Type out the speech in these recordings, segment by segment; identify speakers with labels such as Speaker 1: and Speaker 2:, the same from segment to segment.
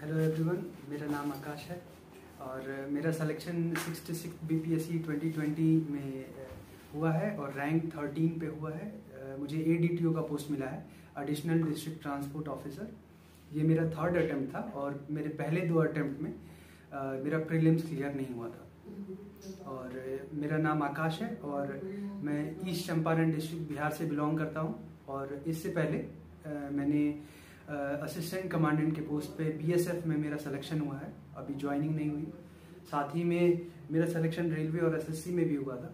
Speaker 1: Hello everyone, मेरा नाम आकाश है और मेरा सिलेक्शन 66 BPSC 2020 में हुआ है और रैंक 13 पे हुआ है। मुझे ADTO का पोस्ट मिला है, एडिशनल डिस्ट्रिक्ट ट्रांसपोर्ट ऑफिसर। ये मेरा थर्ड अटेम्प्ट था और मेरे पहले 2 अटेम्प्ट में मेरा प्रीलिम्स क्लियर नहीं हुआ था। और मेरा नाम आकाश है और मैं ईस्ट चंपारण डिस्ट्रिक्ट बिहार से बिलोंग करता हूँ। और इससे पहले मैंने असिस्टेंट कमांडेंट के पोस्ट पे BSF में मेरा सिलेक्शन हुआ है, अभी ज्वाइनिंग नहीं हुई। साथ ही में मेरा सिलेक्शन रेलवे और SSC में भी हुआ था,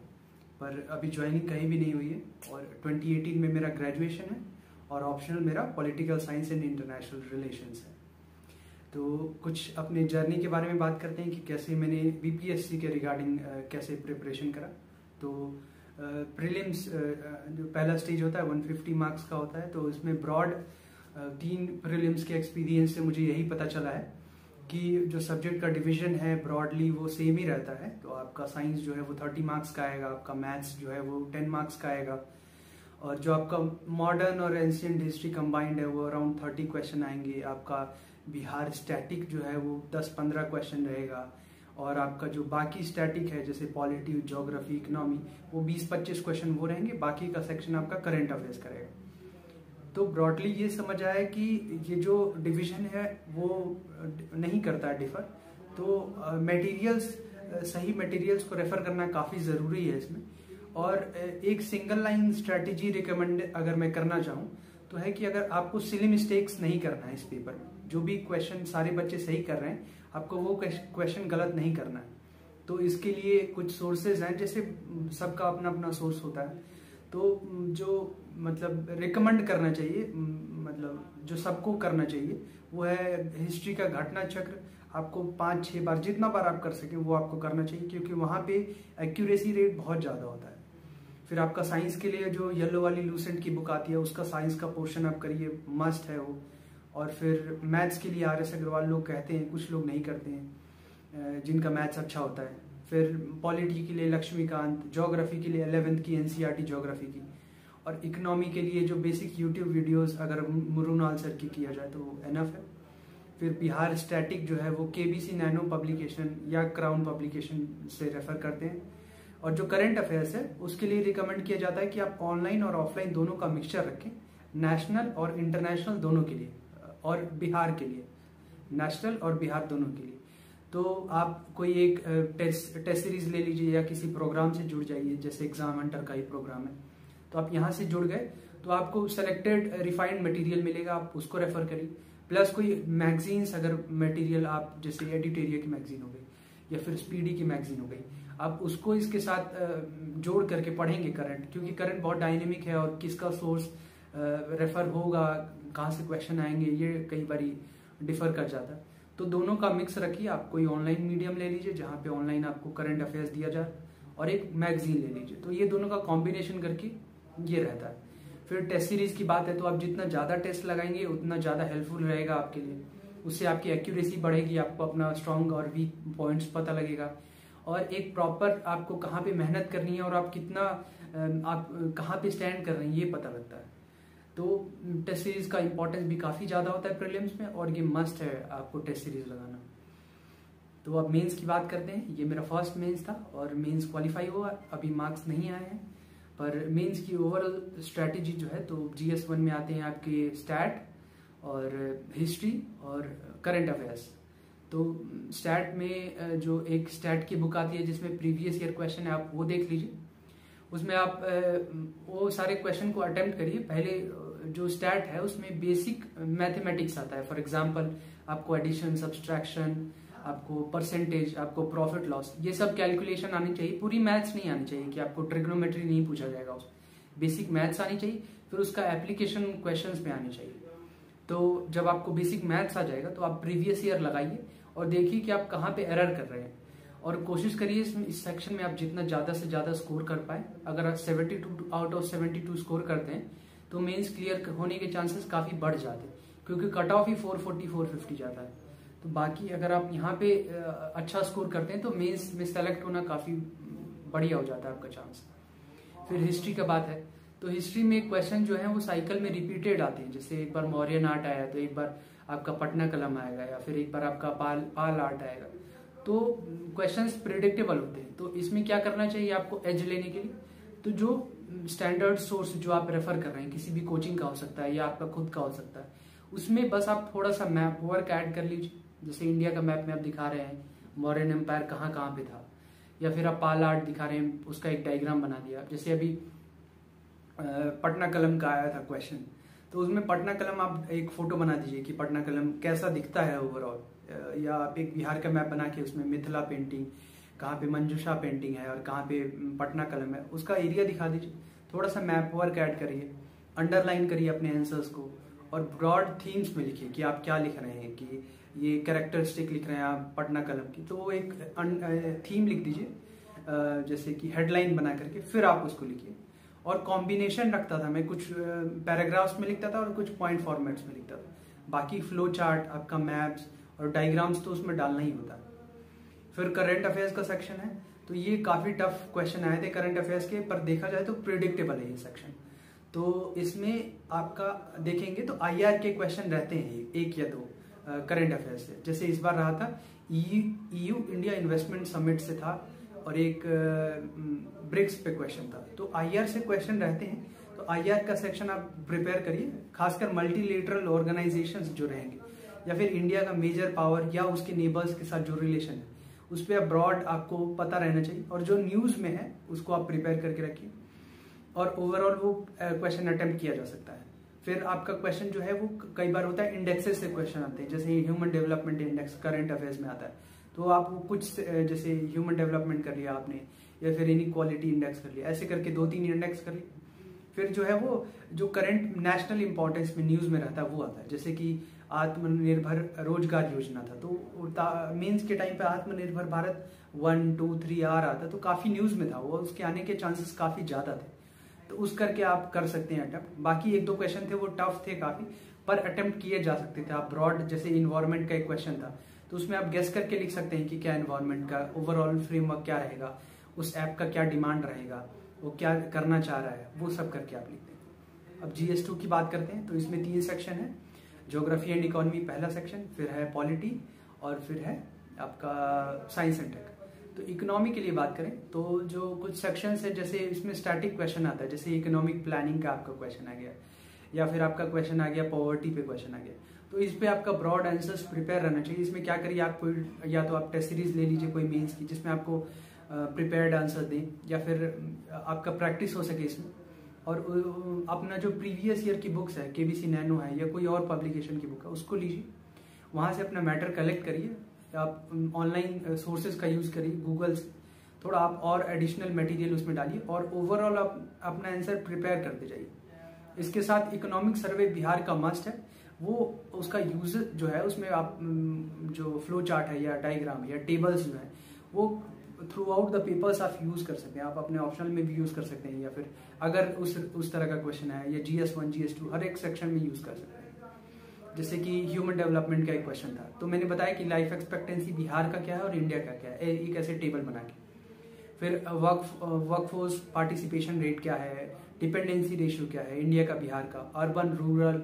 Speaker 1: पर अभी ज्वाइनिंग कहीं भी नहीं हुई है। और 2018 में मेरा ग्रेजुएशन है और ऑप्शनल मेरा political science and international relations है। तो कुछ अपने जर्नी के बारे में बात करते हैं कि कैसे मैंने BPSC के रिगार्डिंग कैसे प्रिपरेशन करा। तो प्रीलिम्स जो पहला स्टेज होता है 150 मार्क्स का होता है, तो इसमें ब्रॉड 3 प्रीलिम्स के एक्सपीरियंस से मुझे यही पता चला है कि जो सब्जेक्ट का डिवीजन है ब्रॉडली वो सेम ही रहता है। तो आपका साइंस जो है वो 30 मार्क्स का आएगा, आपका मैथ्स जो है वो 10 मार्क्स का आएगा, और जो आपका मॉडर्न और एंशिएंट हिस्ट्री कंबाइंड है वो अराउंड 30 क्वेश्चन आएंगे। आपका बिहार स्टैटिक जो है वो 10-15 क्वेश्चन रहेगा, और आपका जो बाकी स्टैटिक है जैसे पॉलिटी, ज्योग्राफी, इकोनॉमी, वो 20-25 क्वेश्चन वो रहेंगे। बाकी का सेक्शन आपका करंट अफेयर्स करेगा। तो ब्रॉडली ये समझ आया कि ये जो डिवीजन है वो नहीं करता है डिफर। तो मटेरियल्स, सही मटेरियल्स को रेफर करना काफ़ी ज़रूरी है इसमें। और एक सिंगल लाइन स्ट्रेटेजी रिकमेंड अगर मैं करना चाहूँ तो है कि अगर आपको सिली मिस्टेक्स नहीं करना है इस पेपर में, जो भी क्वेश्चन सारे बच्चे सही कर रहे हैं आपको वो क्वेश्चन गलत नहीं करना है। तो इसके लिए कुछ सोर्सेज हैं, जैसे सबका अपना अपना सोर्स होता है। तो जो मतलब रिकमेंड करना चाहिए, मतलब जो सबको करना चाहिए वो है हिस्ट्री का घटना चक्र। आपको 5-6 बार, जितना बार आप कर सकें वो आपको करना चाहिए, क्योंकि वहाँ पे एक्यूरेसी रेट बहुत ज़्यादा होता है। फिर आपका साइंस के लिए जो येलो वाली लूसेंट की बुक आती है उसका साइंस का पोर्शन आप करिए, मस्ट है वो। और फिर मैथ्स के लिए RS अग्रवाल लोग कहते हैं, कुछ लोग नहीं करते हैं जिनका मैथ्स अच्छा होता है। फिर पॉलिटी के लिए लक्ष्मीकांत, ज्योग्राफी के लिए 11th की NCERT ज्योग्राफी की, और इकोनॉमी के लिए जो बेसिक यूट्यूब वीडियोस अगर मुरुनाल सर की किया जाए तो एनफ है। फिर बिहार स्टैटिक जो है वो KBC नैनो पब्लिकेशन या क्राउन पब्लिकेशन से रेफर करते हैं। और जो करंट अफेयर्स है उसके लिए रिकमेंड किया जाता है कि आप ऑनलाइन और ऑफलाइन दोनों का मिक्सचर रखें, नेशनल और इंटरनेशनल दोनों के लिए, और बिहार के लिए, नेशनल और बिहार दोनों के लिए। तो आप कोई एक टेस्ट सीरीज ले लीजिए या किसी प्रोग्राम से जुड़ जाइए, जैसे एग्जाम हंटर का ही प्रोग्राम है। तो आप यहाँ से जुड़ गए तो आपको सेलेक्टेड रिफाइंड मटेरियल मिलेगा, आप उसको रेफर करिए। प्लस कोई मैगजीन्स अगर मटेरियल आप, जैसे एडिटोरिया की मैगजीन हो गई या फिर स्पीडी की मैगजीन हो गई, आप उसको इसके साथ जोड़ करके पढ़ेंगे करंट, क्योंकि करंट बहुत डायनेमिक है और किसका सोर्स रेफर होगा, कहाँ से क्वेश्चन आएंगे, ये कई बारी डिफर कर जाता है। तो दोनों का मिक्स रखिए। आप कोई ऑनलाइन मीडियम ले लीजिए जहाँ पे ऑनलाइन आपको करंट अफेयर्स दिया जाए, और एक मैगजीन ले लीजिए। तो ये दोनों का कॉम्बिनेशन करके ये रहता है। फिर टेस्ट सीरीज की बात है तो आप जितना ज़्यादा टेस्ट लगाएंगे उतना ज़्यादा हेल्पफुल रहेगा आपके लिए। उससे आपकी एक्यूरेसी बढ़ेगी, आपको अपना स्ट्रॉन्ग और वीक पॉइंट्स पता लगेगा, और एक प्रॉपर आपको कहाँ पे मेहनत करनी है और आप कितना आप कहाँ पे स्टैंड कर रहे हैं ये पता लगता है। तो टेस्ट सीरीज का इंपॉर्टेंस भी काफ़ी ज़्यादा होता है प्रीलिम्स में, और ये मस्ट है आपको टेस्ट सीरीज लगाना। तो अब मेंस की बात करते हैं। ये मेरा फर्स्ट मेंस था और मेंस क्वालिफाई हुआ, अभी मार्क्स नहीं आए हैं। पर मेंस की ओवरऑल स्ट्रैटेजी जो है तो GS1 में आते हैं आपके स्टैट और हिस्ट्री और करंट अफेयर्स। तो स्टैट में जो एक स्टैट की बुक आती है जिसमें प्रीवियस ईयर क्वेश्चन है, आप वो देख लीजिए। उसमें आप वो सारे क्वेश्चन को अटेम्प्ट करिए। पहले जो स्टैट है उसमें बेसिक मैथमेटिक्स आता है। फॉर एग्जांपल आपको एडिशन, सब्सट्रैक्शन, आपको परसेंटेज, आपको प्रॉफिट लॉस, ये सब कैलकुलेशन आनी चाहिए। पूरी मैथ्स नहीं आनी चाहिए कि आपको ट्रिग्नोमेट्री नहीं पूछा जाएगा, उस बेसिक मैथ्स आनी चाहिए। फिर उसका एप्लीकेशन क्वेश्चंस पे आनी चाहिए। तो जब आपको बेसिक मैथ्स आ जाएगा तो आप प्रीवियस ईयर लगाइए और देखिए कि आप कहाँ पे एरर कर रहे हैं, और कोशिश करिए इस सेक्शन में आप जितना ज़्यादा से ज़्यादा स्कोर कर पाए। अगर आप 72 आउट ऑफ 72 स्कोर करते हैं तो मेंस क्लियर होने के चांसेस काफ़ी बढ़ जाते हैं, क्योंकि कट ऑफ ही 440-450 जाता है। तो बाकी अगर आप यहाँ पे अच्छा स्कोर करते हैं तो मेंस में सेलेक्ट होना काफ़ी बढ़िया हो जाता है आपका चांस। फिर हिस्ट्री का बात है तो हिस्ट्री में क्वेश्चन जो है वो साइकिल में रिपीटेड आते हैं। जैसे एक बार मौर्यन आर्ट आया तो एक बार आपका पटना कलम आएगा, या फिर एक बार आपका पाल आर्ट आएगा। तो क्वेश्चंस प्रिडिक्टेबल होते हैं। तो इसमें क्या करना चाहिए आपको एज लेने के लिए, तो जो स्टैंडर्ड सोर्स जो आप रेफर कर रहे हैं, किसी भी कोचिंग का हो सकता है या आपका खुद का हो सकता है, उसमें बस आप थोड़ा सा मैप वर्क ऐड कर लीजिए। जैसे इंडिया का मैप में आप दिखा रहे हैं मौर्यन एम्पायर कहाँ कहाँ पे था, या फिर आप पाल आर्ट दिखा रहे हैं, उसका एक डायग्राम बना दिया। जैसे अभी पटना कलम का आया था क्वेश्चन, तो उसमें पटना कलम आप एक फोटो बना दीजिए कि पटना कलम कैसा दिखता है ओवरऑल। या आप एक बिहार का मैप बना के उसमें मिथिला पेंटिंग, कहाँ पे मंजूषा पेंटिंग है और कहाँ पे पटना कलम है, उसका एरिया दिखा दीजिए। थोड़ा सा मैप वर्क ऐड करिए, अंडरलाइन करिए अपने आंसर्स को, और ब्रॉड थीम्स में लिखिए कि आप क्या लिख रहे हैं, कि ये कैरेक्टरिस्टिक लिख रहे हैं आप पटना कलम की, तो वो एक थीम लिख दीजिए, जैसे कि हेडलाइन बना करके, फिर आप उसको लिखिए। और कॉम्बिनेशन रखता था मैं, कुछ पैराग्राफ्स में लिखता था और कुछ पॉइंट फॉर्मेट्स में लिखता था। बाकी फ्लो चार्ट, आपका मैप्स और डायग्राम्स तो उसमें डालना ही होता है। फिर करंट अफेयर्स का सेक्शन है, तो ये काफ़ी टफ क्वेश्चन आए थे करंट अफेयर्स के, पर देखा जाए तो प्रिडिक्टेबल है ये सेक्शन। तो इसमें आपका देखेंगे तो IR के क्वेश्चन रहते हैं, एक या दो करंट अफेयर्स से। जैसे इस बार रहा था EU इंडिया इन्वेस्टमेंट समिट से था, और एक ब्रिक्स पे क्वेश्चन था। तो IR से क्वेश्चन रहते हैं, तो IR का सेक्शन आप प्रिपेयर करिए। खासकर मल्टीलेटरल ऑर्गेनाइजेशंस जो रहेंगे, या फिर इंडिया का मेजर पावर या उसके नेबर्स के साथ जो रिलेशन है, उस पर ब्रॉड आपको पता रहना चाहिए। और जो न्यूज़ में है उसको आप प्रिपेयर करके रखिए, और ओवरऑल वो क्वेश्चन अटेम्प्ट किया जा सकता है। फिर आपका क्वेश्चन जो है वो कई बार होता है इंडेक्सेस से क्वेश्चन आते हैं, जैसे human development index current affairs में आता है, तो आप वो कुछ जैसे ह्यूमन डेवलपमेंट कर लिया आपने, या फिर इनइक्वालिटी इंडेक्स कर लिया, ऐसे करके 2-3 इंडेक्स कर लिए। फिर जो है वो जो करंट नेशनल इंपॉर्टेंस में न्यूज़ में रहता है वो आता है, जैसे कि आत्मनिर्भर रोजगार योजना था, तो मेंस के टाइम पे आत्मनिर्भर भारत 1, 2, 3 आ रहा था, तो काफ़ी न्यूज़ में था वो, उसके आने के चांसेस काफ़ी ज़्यादा थे। तो उस करके आप कर सकते हैं अटेम्प्ट। बाकी 1-2 क्वेश्चन थे वो टफ थे काफ़ी, पर अटेम्प्ट किए जा सकते थे आप। ब्रॉड जैसे इन्वायरमेंट का एक क्वेश्चन था, तो उसमें आप गेस करके लिख सकते हैं कि क्या इन्वायरमेंट का ओवरऑल फ्रेमवर्क क्या रहेगा, उस ऐप का क्या डिमांड रहेगा, वो क्या करना चाह रहा है, वो सब करके आप लिखते हैं। अब GS2 की बात करते हैं, तो इसमें 3 सेक्शन है। ज्योग्राफी एंड इकोनॉमी पहला सेक्शन, फिर है पॉलिटी, और फिर है आपका साइंस एंड टेक। तो इकोनॉमी के लिए बात करें तो जो कुछ सेक्शंस है, जैसे इसमें स्टैटिक क्वेश्चन आता है, जैसे इकोनॉमिक प्लानिंग का आपका क्वेश्चन आ गया, या फिर आपका क्वेश्चन आ गया पॉवर्टी पे क्वेश्चन आ गया। तो इस पे आपका ब्रॉड आंसर्स प्रिपेयर रहना चाहिए। इसमें क्या करिए, आप कोई या तो आप टेस्ट सीरीज ले लीजिए कोई मेंस की, जिसमें आपको प्रिपेयर्ड आंसर दें, या फिर आपका प्रैक्टिस हो सके इसमें। और अपना जो प्रीवियस ईयर की बुक्स है, KBC नैनो है या कोई और पब्लिकेशन की बुक है, उसको लीजिए, वहाँ से अपना मैटर कलेक्ट करिए। आप ऑनलाइन सोर्सेज का यूज़ करिए, गूगल से थोड़ा आप और एडिशनल मटेरियल उसमें डालिए, और ओवरऑल आप अपना आंसर प्रिपेयर करते जाइए। इसके साथ इकोनॉमिक सर्वे बिहार का मस्ट है, वो उसका यूज जो है उसमें आप जो फ्लो चार्ट है या डायग्राम या टेबल्स जो है वो थ्रू आउट द पेपर्स आप यूज कर सकते हैं। आप अपने ऑप्शनल में भी यूज कर सकते हैं, या फिर अगर उस तरह का क्वेश्चन है, या GS1 GS2 हर एक सेक्शन में यूज कर सकते हैं। जैसे कि ह्यूमन डेवलपमेंट का एक क्वेश्चन था, तो मैंने बताया कि लाइफ एक्सपेक्टेंसी बिहार का क्या है और इंडिया का क्या है, एक ऐसे टेबल बना के। फिर वर्कफोर्स पार्टिसिपेशन रेट क्या है, डिपेंडेंसी रेशियो क्या है इंडिया का बिहार का, अर्बन रूरल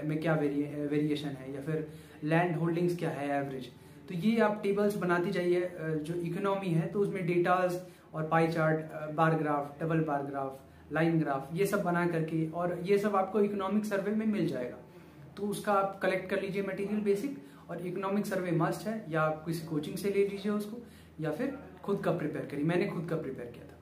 Speaker 1: में क्या वेरिएशन है, या फिर लैंड होल्डिंग्स क्या है एवरेज। तो ये आप टेबल्स बनाती जाइए। जो इकोनॉमी है तो उसमें डेटाज और pie chart, bar graph, double bar graph, line graph, ये सब बना करके, और ये सब आपको इकोनॉमिक सर्वे में मिल जाएगा। तो उसका आप कलेक्ट कर लीजिए मटेरियल बेसिक, और इकोनॉमिक सर्वे मस्ट है, या आप किसी कोचिंग से ले लीजिए उसको, या फिर खुद का प्रिपेयर करिए। मैंने खुद का प्रिपेयर किया था।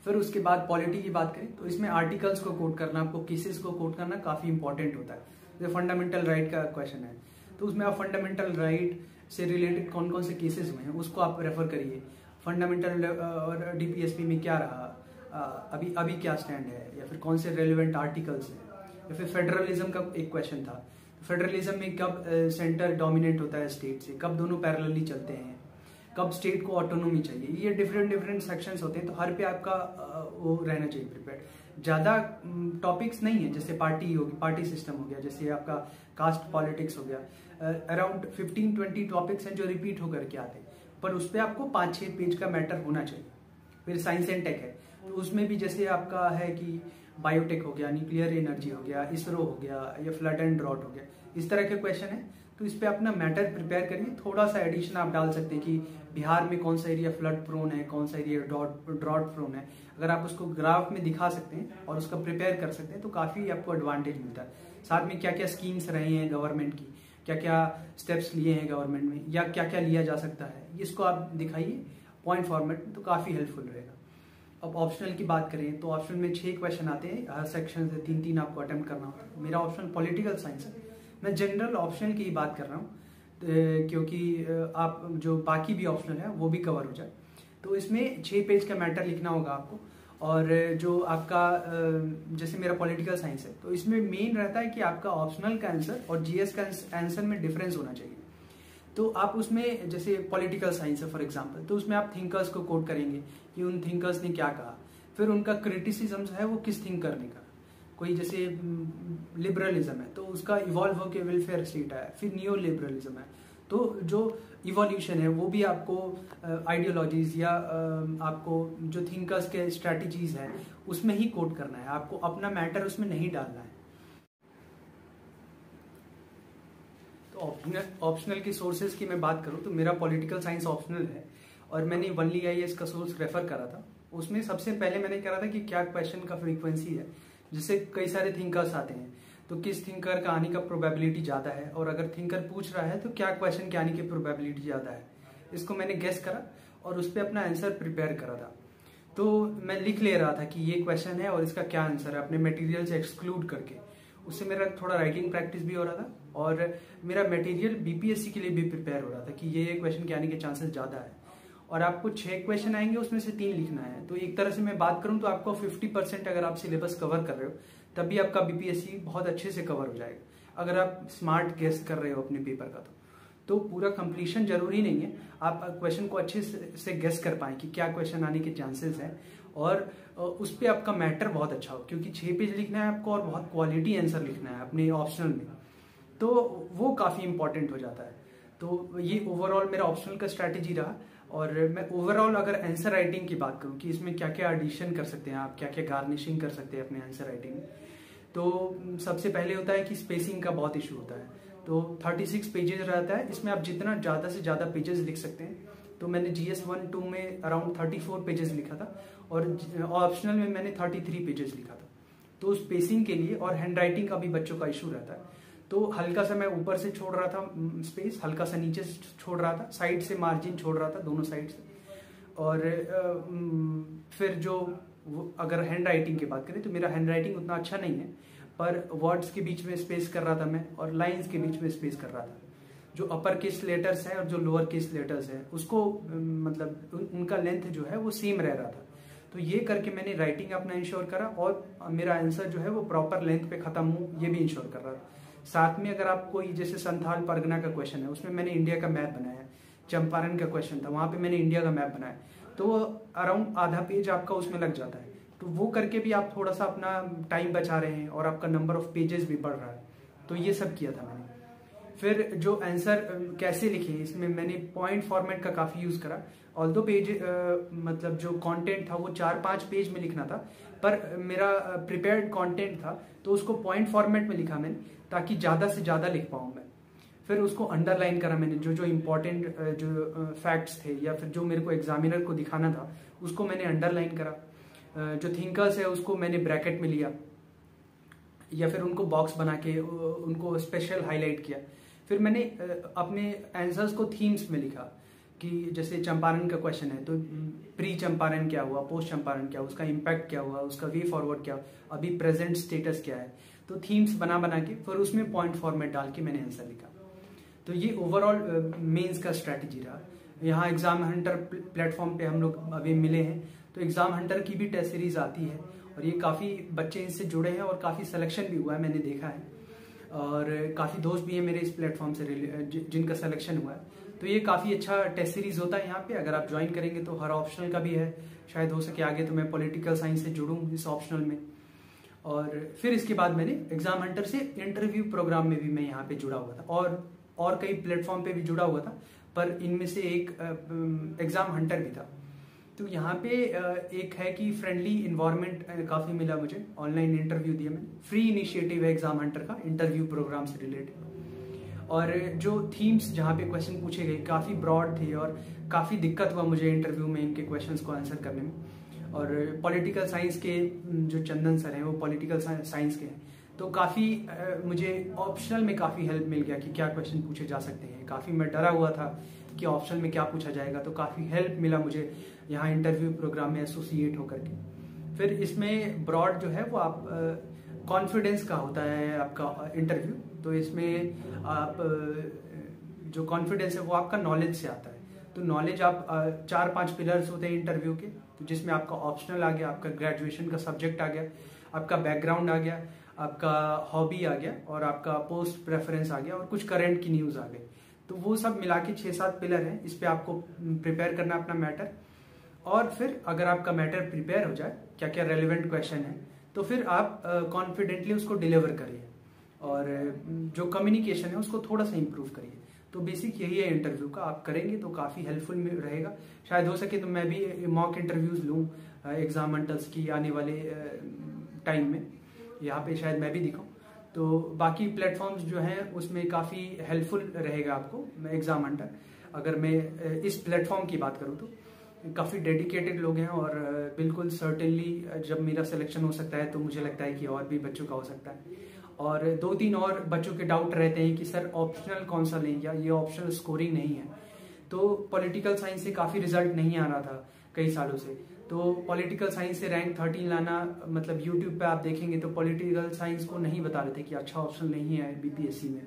Speaker 1: फिर उसके बाद पॉलिटी की बात करें तो इसमें आर्टिकल्स को कोट करना, आपको केसेस को कोट करना काफी इंपॉर्टेंट होता है। जैसे फंडामेंटल राइट का क्वेश्चन है, तो उसमें आप फंडामेंटल राइट से रिलेटेड कौन कौन से केसेस हुए हैं उसको आप रेफर करिए। फंडामेंटल और DPSP में क्या रहा, अभी क्या स्टैंड है, या फिर कौन से रेलिवेंट आर्टिकल्स हैं, या फिर फेडरलिज्म का एक क्वेश्चन था। फेडरलिज्म में कब सेंटर डोमिनेट होता है स्टेट से, कब दोनों पैरेलली चलते हैं, कब स्टेट को ऑटोनोमी चाहिए, ये डिफरेंट सेक्शंस होते हैं। तो हर पे आपका वो रहना चाहिए प्रिपेयर्ड। ज़्यादा टॉपिक्स नहीं है, जैसे पार्टी सिस्टम हो गया, जैसे आपका कास्ट पॉलिटिक्स हो गया, अराउंड 15-20 टॉपिक्स हैं जो रिपीट होकर के आते हैं, पर उस पर आपको 5-6 पेज का मैटर होना चाहिए। फिर साइंस एंड टेक है, तो उसमें भी जैसे आपका है कि बायोटेक हो गया, न्यूक्लियर एनर्जी हो गया, इसरो हो गया, या फ्लड एंड ड्रॉट हो गया, इस तरह के क्वेश्चन है। तो इस पे अपना मैटर प्रिपेयर करिए। थोड़ा सा एडिशन आप डाल सकते हैं कि बिहार में कौन सा एरिया फ्लड प्रोन है, कौन सा एरिया ड्रॉट प्रोन है। अगर आप उसको ग्राफ में दिखा सकते हैं और उसका प्रिपेयर कर सकते हैं तो काफ़ी आपको एडवांटेज मिलता है। साथ में क्या क्या स्कीम्स रही हैं गवर्नमेंट की, क्या क्या स्टेप्स लिए हैं गवर्नमेंट में, या क्या क्या लिया जा सकता है, इसको आप दिखाइए पॉइंट फॉर्मेट में, तो काफ़ी हेल्पफुल रहेगा। अब ऑप्शनल की बात करें तो ऑप्शनल में 6 क्वेश्चन आते हैं, हर सेक्शन से 3-3 आपको अटेम्प्ट करना होता है। मेरा ऑप्शन पॉलिटिकल साइंस है, मैं जनरल ऑप्शनल की ही बात कर रहा हूँ क्योंकि आप जो बाकी भी ऑप्शनल है वो भी कवर हो जाए। तो इसमें 6 पेज का मैटर लिखना होगा आपको। और जो आपका जैसे मेरा पॉलिटिकल साइंस है तो इसमें मेन रहता है कि आपका ऑप्शनल का आंसर और जीएस का आंसर में डिफरेंस होना चाहिए। तो आप उसमें जैसे पॉलिटिकल साइंस है फॉर एग्जांपल, तो उसमें आप थिंकर्स को कोट करेंगे कि उन थिंकर्स ने क्या कहा, फिर उनका क्रिटिसिज्म है वो किस थिंकर ने कहा। कोई जैसे लिबरलिज्म है तो उसका इवॉल्व होकर वेलफेयर स्टेट है, फिर नियो लिबरलिज्म है, तो जो इवोल्यूशन है वो भी आपको आइडियोलॉजीज या आपको जो थिंकर्स के स्ट्रेटजीज है उसमें ही कोट करना है, आपको अपना मैटर उसमें नहीं डालना है। तो ऑप्शनल की सोर्सेज की मैं बात करूं तो मेरा पॉलिटिकल साइंस ऑप्शनल है और मैंने वनली आईएएस का सोर्स रेफर करा था। उसमें सबसे पहले मैंने करा था कि क्या क्वेश्चन का फ्रीक्वेंसी है, जिससे कई सारे थिंकर्स आते हैं तो किस थिंकर का आने का प्रोबेबिलिटी ज़्यादा है, और अगर थिंकर पूछ रहा है तो क्या क्वेश्चन के आने की प्रोबेबिलिटी ज़्यादा है। इसको मैंने गेस करा और उस पर अपना आंसर प्रिपेयर करा था। तो मैं लिख ले रहा था कि ये क्वेश्चन है और इसका क्या आंसर है अपने मटेरियल से एक्सक्लूड करके। उससे मेरा थोड़ा राइटिंग प्रैक्टिस भी हो रहा था और मेरा मटेरियल बीपीएससी के लिए भी प्रिपेयर हो रहा था कि ये क्वेश्चन के आने के चांसेस ज़्यादा है। और आपको 6 क्वेश्चन आएंगे, उसमें से 3 लिखना है। तो एक तरह से मैं बात करूं तो आपको 50% अगर आप सिलेबस कवर कर रहे हो तब भी आपका बीपीएससी बहुत अच्छे से कवर हो जाएगा, अगर आप स्मार्ट गेस कर रहे हो अपने पेपर का। तो पूरा कंप्लीशन जरूरी नहीं है, आप क्वेश्चन को अच्छे से गेस कर पाएं कि क्या क्वेश्चन आने के चांसेस हैं, और उस पर आपका मैटर बहुत अच्छा हो, क्योंकि 6 पेज लिखना है आपको और बहुत क्वालिटी आंसर लिखना है अपने ऑप्शनल में, तो वो काफ़ी इंपॉर्टेंट हो जाता है। तो ये ओवरऑल मेरा ऑप्शनल का स्ट्रैटेजी रहा। और मैं ओवरऑल अगर आंसर राइटिंग की बात करूं कि इसमें क्या क्या एडिशन कर सकते हैं आप, क्या क्या गार्निशिंग कर सकते हैं अपने आंसर राइटिंग में, तो सबसे पहले होता है कि स्पेसिंग का बहुत इशू होता है। तो 36 पेजेस रहता है, इसमें आप जितना ज़्यादा से ज़्यादा पेजेस लिख सकते हैं। तो मैंने GS 1-2 में अराउंड 34 पेजेस लिखा था और ऑप्शनल में मैंने 33 पेजेस लिखा था। तो स्पेसिंग के लिए और हैंड राइटिंग का भी बच्चों का इशू रहता है, तो हल्का सा मैं ऊपर से छोड़ रहा था स्पेस, हल्का सा नीचे से छोड़ रहा था, साइड से मार्जिन छोड़ रहा था, दोनों साइड से। और फिर जो अगर हैंड राइटिंग की बात करें तो मेरा हैंड राइटिंग उतना अच्छा नहीं है, पर वर्ड्स के बीच में स्पेस कर रहा था मैं और लाइंस के बीच में स्पेस कर रहा था। जो अपर केस लेटर्स है और जो लोअर केस लेटर्स है उसको मतलब उनका लेंथ जो है वो सेम रह रहा था। तो ये करके मैंने राइटिंग अपना इंश्योर करा और मेरा आंसर जो है वो प्रॉपर लेंथ पे खत्म हो ये भी इंश्योर कर रहा था। साथ में अगर आप कोई जैसे संथाल परगना का क्वेश्चन है उसमें मैंने इंडिया का मैप बनाया, चंपारण का क्वेश्चन था वहां पे मैंने इंडिया का मैप बनाया, तो अराउंड आधा पेज आपका उसमें लग जाता है। तो वो करके भी आप थोड़ा सा अपना टाइम बचा रहे हैं और आपका नंबर ऑफ पेजेस भी बढ़ रहा है। तो ये सब किया था मैंने। फिर जो आंसर कैसे लिखे इसमें मैंने पॉइंट फॉर्मेट का काफ़ी यूज़ करा। ऑल्दो पेज मतलब जो कंटेंट था वो 4-5 पेज में लिखना था, पर मेरा प्रिपेयर्ड कंटेंट था तो उसको पॉइंट फॉर्मेट में लिखा मैंने ताकि ज़्यादा से ज़्यादा लिख पाऊँ मैं। फिर उसको अंडरलाइन करा मैंने, जो जो इम्पोर्टेंट जो फैक्ट्स थे या फिर जो मेरे को एग्जामिनर को दिखाना था उसको मैंने अंडरलाइन करा। जो थिंकर्स है उसको मैंने ब्रैकेट में लिया या फिर उनको बॉक्स बना के उनको स्पेशल हाईलाइट किया। फिर मैंने अपने आंसर्स को थीम्स में लिखा कि जैसे चंपारण का क्वेश्चन है तो प्री चंपारण क्या हुआ, पोस्ट चंपारण क्या हुआ, उसका इम्पैक्ट क्या हुआ, उसका वे फॉरवर्ड क्या हुआ, अभी प्रेजेंट स्टेटस क्या है। तो थीम्स बना बना के फिर उसमें पॉइंट फॉर्मेट डाल के मैंने आंसर लिखा। तो ये ओवरऑल मेंस का स्ट्रैटेजी रहा। यहाँ एग्जाम हंटर प्लेटफॉर्म पे हम लोग अभी मिले हैं, तो एग्जाम हंटर की भी टेस्ट सीरीज आती है और ये काफ़ी बच्चे इससे जुड़े हैं और काफ़ी सिलेक्शन भी हुआ है, मैंने देखा है। और काफ़ी दोस्त भी हैं मेरे इस प्लेटफॉर्म से जिनका सिलेक्शन हुआ है। तो ये काफ़ी अच्छा टेस्ट सीरीज होता है यहाँ पे, अगर आप ज्वाइन करेंगे तो हर ऑप्शनल का भी है, शायद हो सके आगे तो मैं पॉलिटिकल साइंस से जुड़ूँ इस ऑप्शनल में। और फिर इसके बाद मैंने एग्जाम हंटर से इंटरव्यू प्रोग्राम में भी मैं यहाँ पे जुड़ा हुआ था और कई प्लेटफॉर्म पे भी जुड़ा हुआ था, पर इनमें से एक एग्जाम हंटर भी था। तो यहाँ पे एक है कि फ्रेंडली इन्वायरमेंट काफ़ी मिला मुझे। ऑनलाइन इंटरव्यू दिया मैंने, फ्री इनिशिएटिव है एग्जाम हंटर का इंटरव्यू प्रोग्राम से रिलेटेड। और जो थीम्स जहाँ पे क्वेश्चन पूछे गए काफ़ी ब्रॉड थे और काफ़ी दिक्कत हुआ मुझे इंटरव्यू में इनके क्वेश्चंस को आंसर करने में। और पॉलिटिकल साइंस के जो चंदन सर हैं वो पॉलिटिकल साइंस के हैं, तो काफ़ी मुझे ऑप्शनल में काफ़ी हेल्प मिल गया कि क्या क्वेश्चन पूछे जा सकते हैं। काफ़ी मैं डरा हुआ था कि ऑप्शनल में क्या पूछा जाएगा, तो काफ़ी हेल्प मिला मुझे यहाँ इंटरव्यू प्रोग्राम में एसोसिएट होकर के। फिर इसमें ब्रॉड जो है वो आप कॉन्फिडेंस का होता है आपका इंटरव्यू, तो इसमें आप जो कॉन्फिडेंस है वो आपका नॉलेज से आता है। तो नॉलेज आप 4-5 पिलर्स होते हैं इंटरव्यू के, तो जिसमें आपका ऑप्शनल आ गया, आपका ग्रेजुएशन का सब्जेक्ट आ गया, आपका बैकग्राउंड आ गया, आपका हॉबी आ गया और आपका पोस्ट प्रेफरेंस आ गया और कुछ करंट की न्यूज़ आ गई। तो वो सब मिला के 6-7 पिलर हैं। इस पे आपको प्रिपेयर करना अपना मैटर, और फिर अगर आपका मैटर प्रिपेयर हो जाए क्या क्या रेलिवेंट क्वेश्चन है, तो फिर आप कॉन्फिडेंटली उसको डिलीवर करिए और जो कम्युनिकेशन है उसको थोड़ा सा इम्प्रूव करिए। तो बेसिक यही है इंटरव्यू का, आप करेंगे तो काफ़ी हेल्पफुल रहेगा। शायद हो सके तो मैं भी मॉक इंटरव्यूज लूँ एग्जाम हंटर्स की आने वाले टाइम में, यहाँ पे शायद मैं भी दिखाऊँ। तो बाकी प्लेटफॉर्म्स जो हैं उसमें काफ़ी हेल्पफुल रहेगा आपको एग्जाम हंटर। अगर मैं इस प्लेटफॉर्म की बात करूँ तो काफ़ी डेडिकेटेड लोग हैं और बिल्कुल सर्टेनली जब मेरा सिलेक्शन हो सकता है तो मुझे लगता है कि और भी बच्चों का हो सकता है। और 2-3 और बच्चों के डाउट रहते हैं कि सर ऑप्शनल कौन सा लें, या ये ऑप्शनल स्कोरिंग नहीं है। तो पॉलिटिकल साइंस से काफ़ी रिजल्ट नहीं आ रहा था कई सालों से, तो पॉलिटिकल साइंस से रैंक 13 लाना, मतलब यूट्यूब पे आप देखेंगे तो पॉलिटिकल साइंस को नहीं बता रहे थे कि अच्छा ऑप्शन नहीं है बीपीएससी में,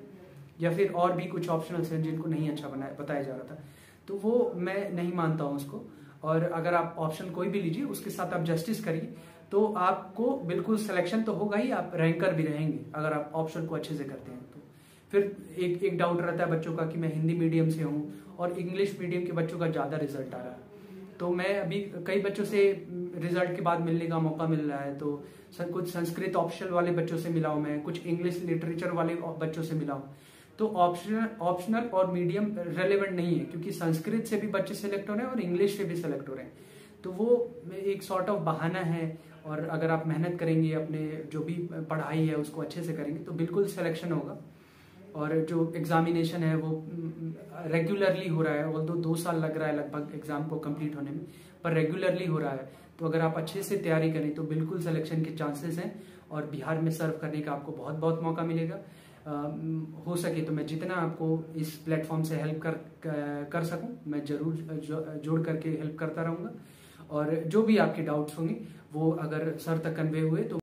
Speaker 1: या फिर और भी कुछ ऑप्शनल्स हैं जिनको नहीं अच्छा बताया जा रहा था। तो वो मैं नहीं मानता हूँ उसको। और अगर आप ऑप्शन कोई भी लीजिए उसके साथ आप जस्टिस करिए तो आपको बिल्कुल सिलेक्शन तो होगा ही, आप रैंकर भी रहेंगे अगर आप ऑप्शन को अच्छे से करते हैं तो। फिर एक डाउट रहता है बच्चों का कि मैं हिंदी मीडियम से हूँ और इंग्लिश मीडियम के बच्चों का ज़्यादा रिजल्ट आ रहा है। तो मैं अभी कई बच्चों से रिजल्ट के बाद मिलने का मौका मिल रहा है, तो कुछ संस्कृत ऑप्शनल वाले बच्चों से मिला हूँ मैं, कुछ इंग्लिश लिटरेचर वाले बच्चों से मिला हूँ। तो ऑप्शनल और मीडियम रेलेवेंट नहीं है, क्योंकि संस्कृत से भी बच्चे सिलेक्ट हो रहे हैं और इंग्लिश से भी सिलेक्ट हो रहे हैं। तो वो एक सॉर्ट ऑफ बहाना है, और अगर आप मेहनत करेंगे, अपने जो भी पढ़ाई है उसको अच्छे से करेंगे तो बिल्कुल सिलेक्शन होगा। और जो एग्जामिनेशन है वो रेगुलरली हो रहा है, ऑल्दो 2 साल लग रहा है लगभग एग्जाम को कंप्लीट होने में, पर रेगुलरली हो रहा है। तो अगर आप अच्छे से तैयारी करें तो बिल्कुल सिलेक्शन के चांसेस हैं और बिहार में सर्व करने का आपको बहुत बहुत मौका मिलेगा। हो सके तो मैं जितना आपको इस प्लेटफॉर्म से हेल्प कर सकूं मैं जरूर जोड़ करके हेल्प करता रहूंगा। और जो भी आपके डाउट्स होंगे वो अगर सर तक कन्वे हुए तो